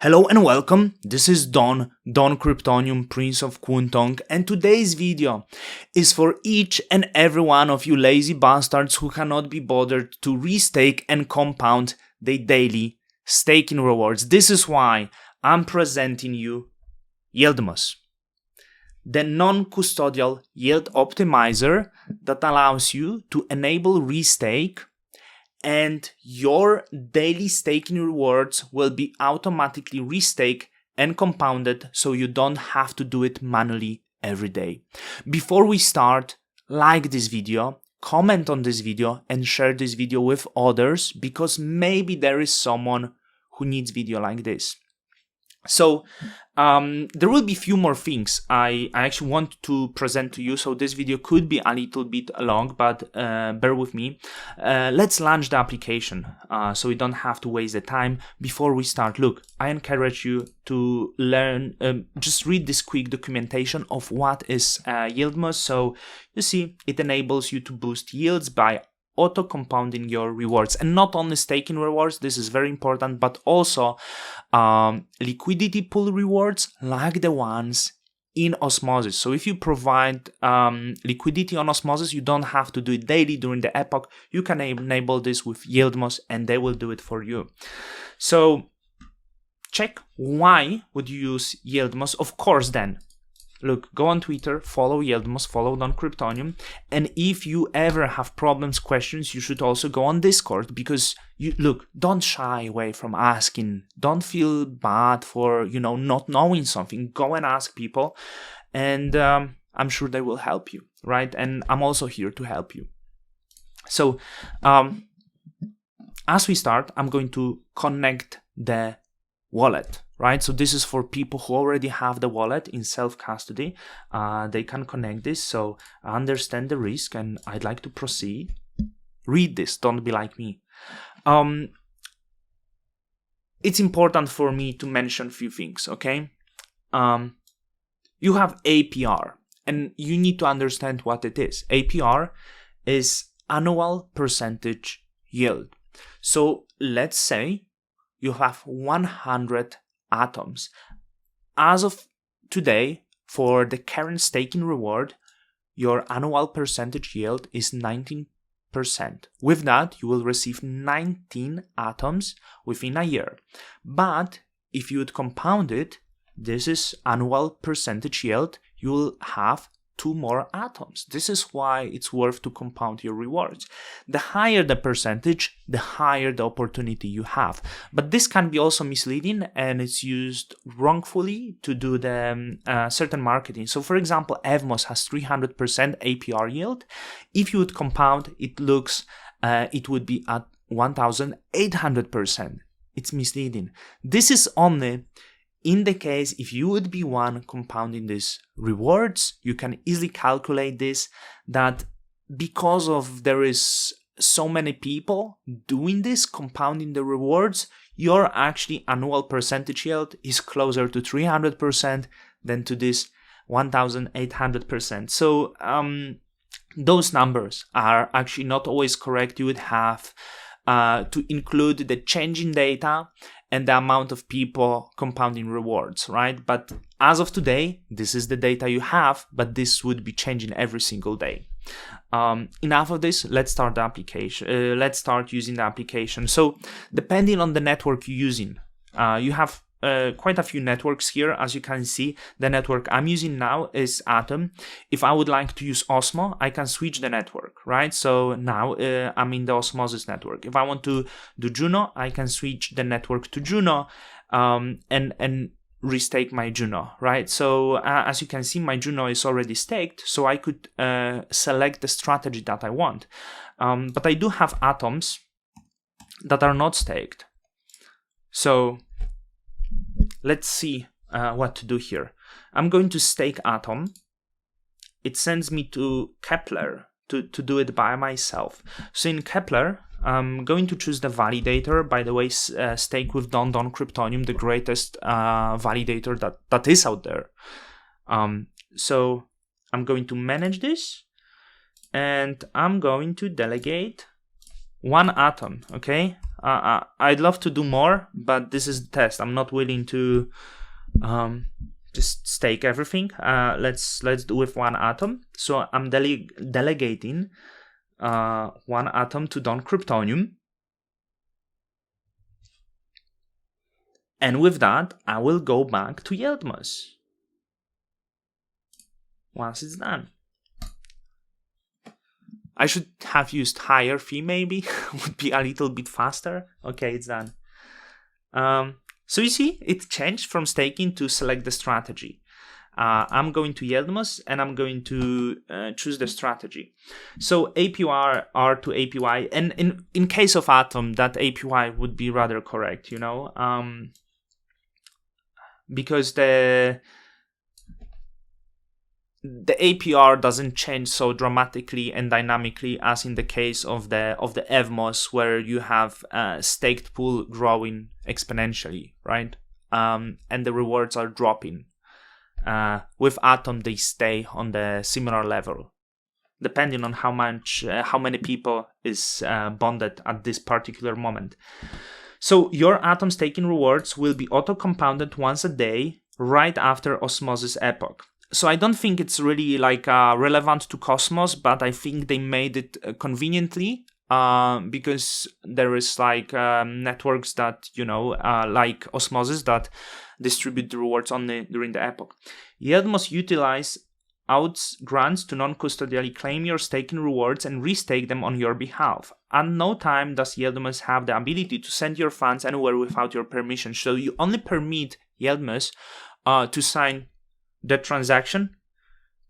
Hello and welcome, this is Don Kryptonium, Prince of Kwuntong, and today's video is for each and every one of you lazy bastards who cannot be bothered to restake and compound their daily staking rewards. This is why I'm presenting you Yieldmos, the non-custodial yield optimizer that allows you to enable restake, and your daily staking rewards will be automatically restaked and compounded, so you don't have to do it manually every day. Before we start, like this video, comment on this video, and share this video with others, because maybe there is someone who needs video like this. So there will be few more things I actually want to present to you, so this video could be a little bit long, but bear with me. Let's launch the application so we don't have to waste the time. Before we start, look, I encourage you to learn, just read this quick documentation of what is Yieldmos. So you see, it enables you to boost yields by auto-compounding your rewards, and not only staking rewards, this is very important, but also liquidity pool rewards like the ones in Osmosis. So if you provide liquidity on Osmosis, you don't have to do it daily during the epoch. You can enable this with Yieldmos and they will do it for you. So check why would you use Yieldmos. Of course, then look, go on Twitter, follow Yieldmos, follow Don Kryptonium, and if you ever have problems, questions, you should also go on Discord, because don't shy away from asking. Don't feel bad for, not knowing something. Go and ask people, and I'm sure they will help you, right? And I'm also here to help you. So, as we start, I'm going to connect the wallet, right? So this is for people who already have the wallet in self-custody. They can connect this, so I understand the risk and I'd like to proceed. Read this, don't be like me. It's important for me to mention a few things, okay? You have APR, and you need to understand what it is. APR is annual percentage yield. So let's say you have 100 atoms. As of today, for the current staking reward, your annual percentage yield is 19%. With that, you will receive 19 atoms within a year. But if you would compound it, this is annual percentage yield, you will have 2 more atoms. This is why it's worth to compound your rewards. The higher the percentage, the higher the opportunity you have. But this can be also misleading, and it's used wrongfully to do the certain marketing. So for example, Yieldmos has 300% APR yield. If you would compound, it would be at 1,800%. It's misleading. This is only in the case if you would be one compounding these rewards. You can easily calculate this, that because of there is so many people doing this, compounding the rewards, your actually annual percentage yield is closer to 300% than to this 1,800%. So those numbers are actually not always correct. You would have to include the change in data and the amount of people compounding rewards, right? But as of today, this is the data you have, but this would be changing every single day. Enough of this, let's start the application. Let's start using the application. So depending on the network you're using, you have quite a few networks here. As you can see, the network I'm using now is Atom. If I would like to use Osmo, I can switch the network, right? So now I'm in the Osmosis network. If I want to do Juno, I can switch the network to Juno and restake my Juno, right? So as you can see, my Juno is already staked, so I could select the strategy that I want. But I do have atoms that are not staked. So let's see what to do here. I'm going to stake Atom. It sends me to Kepler to do it by myself. So in Kepler, I'm going to choose the validator. By the way, stake with Don Kryptonium, the greatest validator that is out there. So I'm going to manage this, and I'm going to delegate one atom, okay? I'd love to do more, but this is the test. I'm not willing to just stake everything. Let's do with one atom. So I'm delegating one atom to Don Kryptonium. And with that, I will go back to Yieldmos once it's done. I should have used higher fee maybe, would be a little bit faster. Okay, it's done. So you see, it changed from staking to select the strategy. I'm going to Yieldmos and I'm going to choose the strategy. So APY R to APY, and in case of Atom, that APY would be rather correct, you know, because the APR doesn't change so dramatically and dynamically as in the case of the Yieldmos, where you have staked pool growing exponentially, right? And the rewards are dropping. With Atom, they stay on the similar level, depending on how many people is bonded at this particular moment. So your Atom staking rewards will be auto-compounded once a day right after Osmosis epoch. So I don't think it's really like relevant to Cosmos, but I think they made it conveniently because there is like networks that, you know, like Osmosis that distribute the rewards only during the epoch. Yieldmos utilize outs grants to non-custodially claim your staking rewards and restake them on your behalf. At no time does Yieldmos have the ability to send your funds anywhere without your permission. So you only permit Yieldmos to sign the transaction,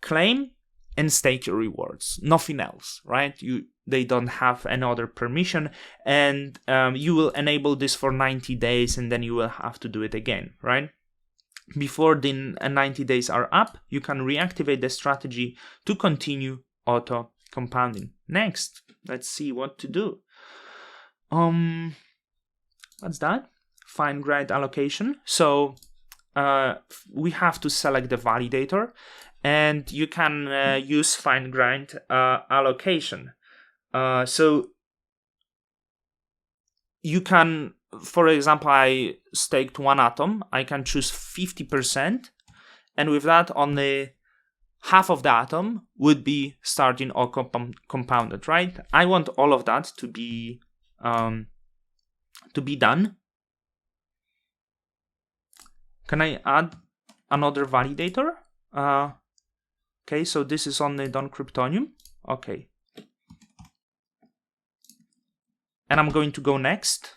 claim, and stake your rewards. Nothing else, right? They don't have any other permission, and you will enable this for 90 days, and then you will have to do it again, right? Before the 90 days are up, you can reactivate the strategy to continue auto compounding. Next, let's see what to do. What's that? Fine grind allocation. So we have to select the validator, and you can use fine grind allocation. So you can, for example, I staked one atom, I can choose 50%, and with that only half of the atom would be starting or compounded, right? I want all of that to be done. Can I add another validator? Okay, so this is on the Don Kryptonium. Okay. And I'm going to go next.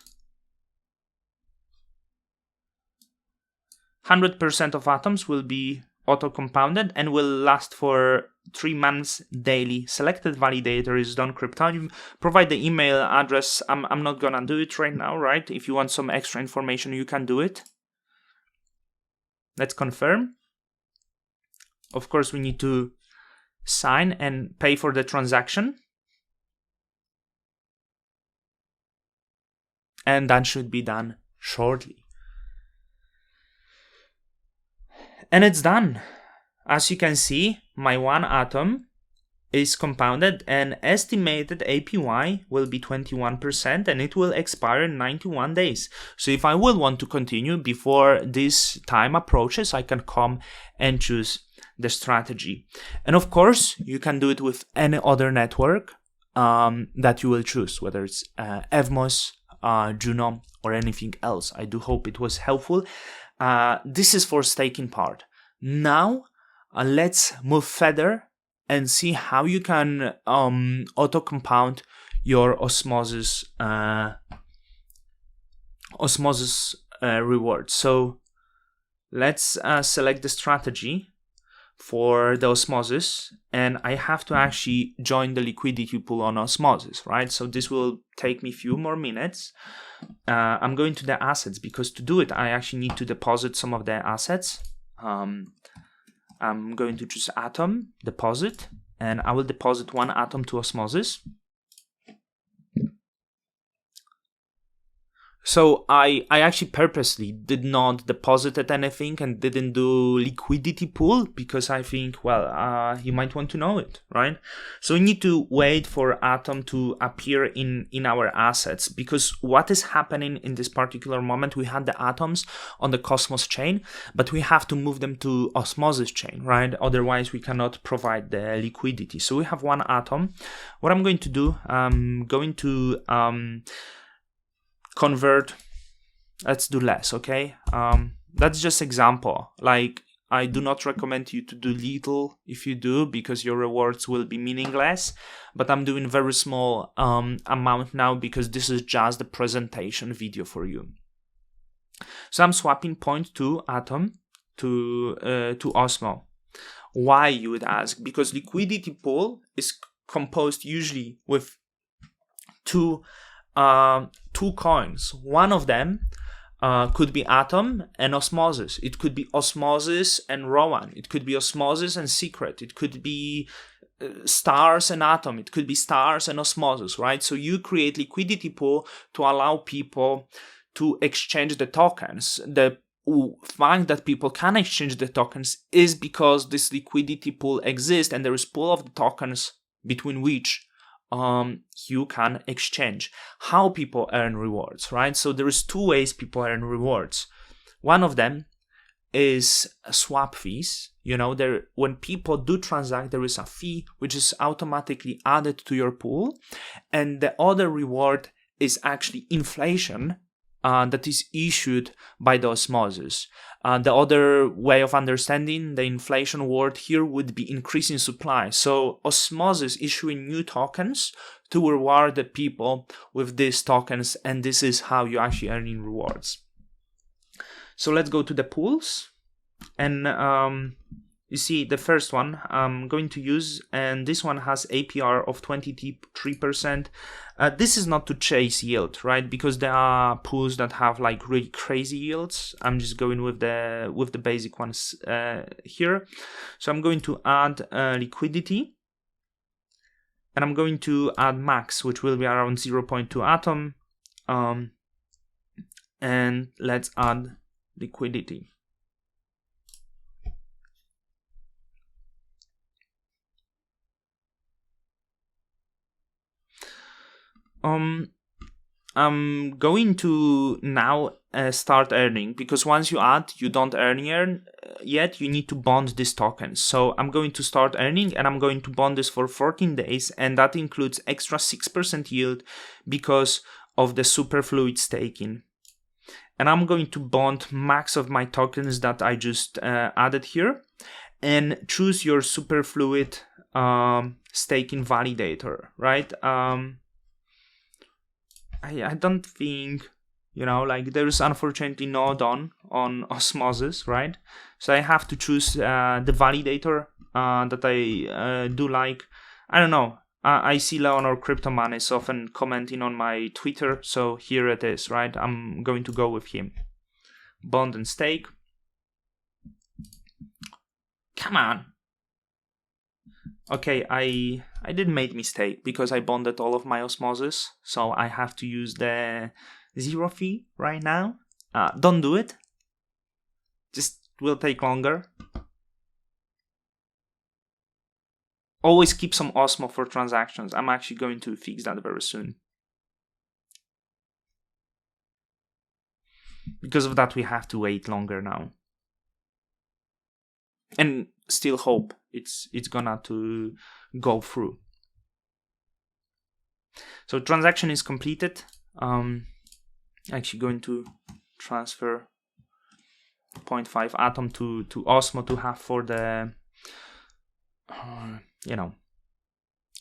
100% of atoms will be auto-compounded and will last for 3 months daily. Selected validator is Don Kryptonium. Provide the email address. I'm not gonna do it right now, right? If you want some extra information, you can do it. Let's confirm. Of course, we need to sign and pay for the transaction. And that should be done shortly. And it's done. As you can see, my one atom is compounded, and estimated APY will be 21%, and it will expire in 91 days. So if I will want to continue before this time approaches, I can come and choose the strategy. And of course, you can do it with any other network that you will choose, whether it's Yieldmos, Juno, or anything else. I do hope it was helpful. This is for staking part. Now, let's move further and see how you can auto-compound your Osmosis reward. So let's select the strategy for the Osmosis, and I have to actually join the liquidity pool on Osmosis, right? So this will take me a few more minutes. I'm going to the assets, because to do it, I actually need to deposit some of the assets. I'm going to choose atom, deposit, and I will deposit one atom to Osmosis. So I actually purposely did not deposit anything and didn't do liquidity pool because I think, well, you might want to know it, right? So we need to wait for Atom to appear in our assets, because what is happening in this particular moment, we had the atoms on the Cosmos chain, but we have to move them to Osmosis chain, right? Otherwise we cannot provide the liquidity. So we have one Atom. What I'm going to do, I'm going to convert, let's do less, okay? That's just example. Like, I do not recommend you to do little if you do, because your rewards will be meaningless, but I'm doing very small amount now because this is just the presentation video for you. So I'm swapping 0.2 Atom to Osmo. Why, you would ask? Because liquidity pool is composed usually with two coins. One of them could be Atom and Osmosis. It could be Osmosis and Rowan. It could be Osmosis and Secret. It could be Stars and Atom. It could be Stars and Osmosis, right? So you create liquidity pool to allow people to exchange the tokens. The fact that people can exchange the tokens is because this liquidity pool exists, and there is pool of the tokens between which you can exchange. How people earn rewards, right? So there is two ways people earn rewards. One of them is swap fees. You know, when people do transact, there is a fee which is automatically added to your pool, and the other reward is actually inflation that is issued by the Osmosis. The other way of understanding the inflation word here would be increasing supply. So Osmosis issuing new tokens to reward the people with these tokens, and this is how you actually earning rewards. So let's go to the pools, and you see the first one I'm going to use, and this one has APR of 23%. This is not to chase yield, right? Because there are pools that have like really crazy yields. I'm just going with the basic ones here. So I'm going to add liquidity, and I'm going to add max, which will be around 0.2 Atom, and let's add liquidity. I'm going to now start earning, because once you add, you don't earn yet. You need to bond these tokens. So I'm going to start earning, and I'm going to bond this for 14 days, and that includes extra 6% yield because of the superfluid staking. And I'm going to bond max of my tokens that I just added here, and choose your superfluid staking validator, right? I don't think, you know, like there is unfortunately no DON on Osmosis, right? So I have to choose the validator that I do like. I don't know. I see Leonor Cryptoman is often commenting on my Twitter, so here it is, right? I'm going to go with him. Bond and stake. Come on. Okay, I did make mistake because I bonded all of my Osmosis, so I have to use the 0 fee right now. Don't do it. Just will take longer. Always keep some Osmo for transactions. I'm actually going to fix that very soon. Because of that, we have to wait longer now. And still hope it's gonna to go through. So transaction is completed. Actually going to transfer 0.5 Atom to Osmo to have for the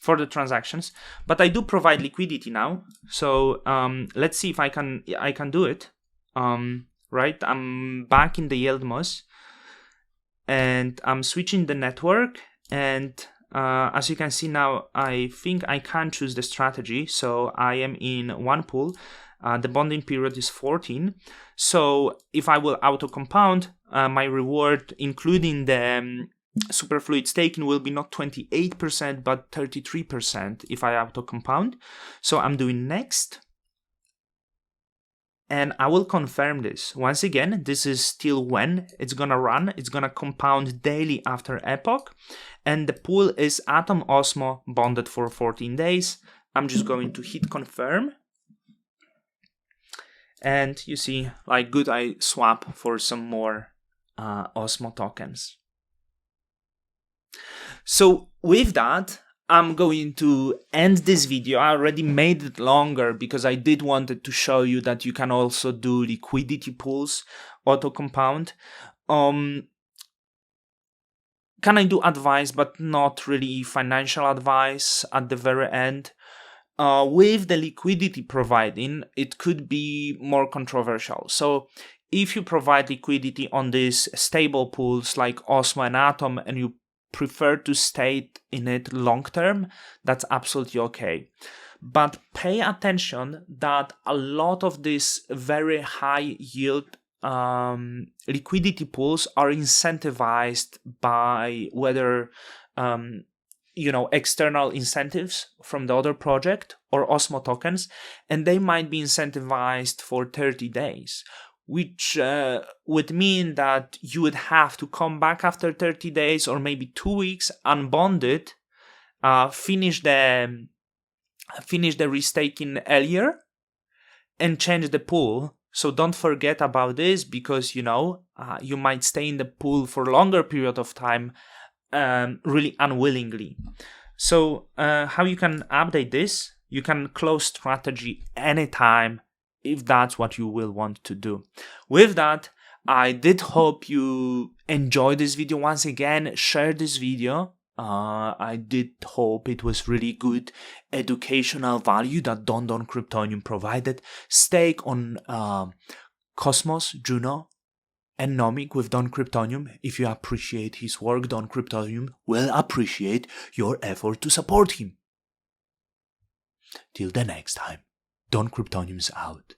for the transactions. But I do provide liquidity now. So let's see if I can do it. Right, I'm back in the Yieldmos, and I'm switching the network, and as you can see now, I think I can choose the strategy. So I am in one pool. The bonding period is 14. So if I will auto compound, my reward, including the superfluid staking, will be not 28% but 33% if I auto compound. So I'm doing next. And I will confirm this. Once again, this is still when it's gonna run. It's gonna compound daily after epoch. And the pool is Atom Osmo bonded for 14 days. I'm just going to hit confirm. And you see, like, good, I swap for some more Osmo tokens. So with that, I'm going to end this video. I already made it longer because I did wanted to show you that you can also do liquidity pools, auto compound. Can I do advice, but not really financial advice at the very end? With the liquidity providing, it could be more controversial. So if you provide liquidity on these stable pools like Osmo and Atom, and you prefer to stay in it long term, that's absolutely okay. But pay attention that a lot of these very high yield liquidity pools are incentivized by whether external incentives from the other project or Osmo tokens, and they might be incentivized for 30 days, which would mean that you would have to come back after 30 days or maybe 2 weeks, unbond it, finish the restaking earlier, and change the pool. So don't forget about this, because you might stay in the pool for a longer period of time, really unwillingly. So how you can update this? You can close strategy anytime if that's what you will want to do. With that, I did hope you enjoyed this video. Once again, share this video. I did hope it was really good educational value that Don Kryptonium provided. Stake on Cosmos, Juno, and Nomic with Don Kryptonium. If you appreciate his work, Don Kryptonium will appreciate your effort to support him. Till the next time, Don Kryptonium's out.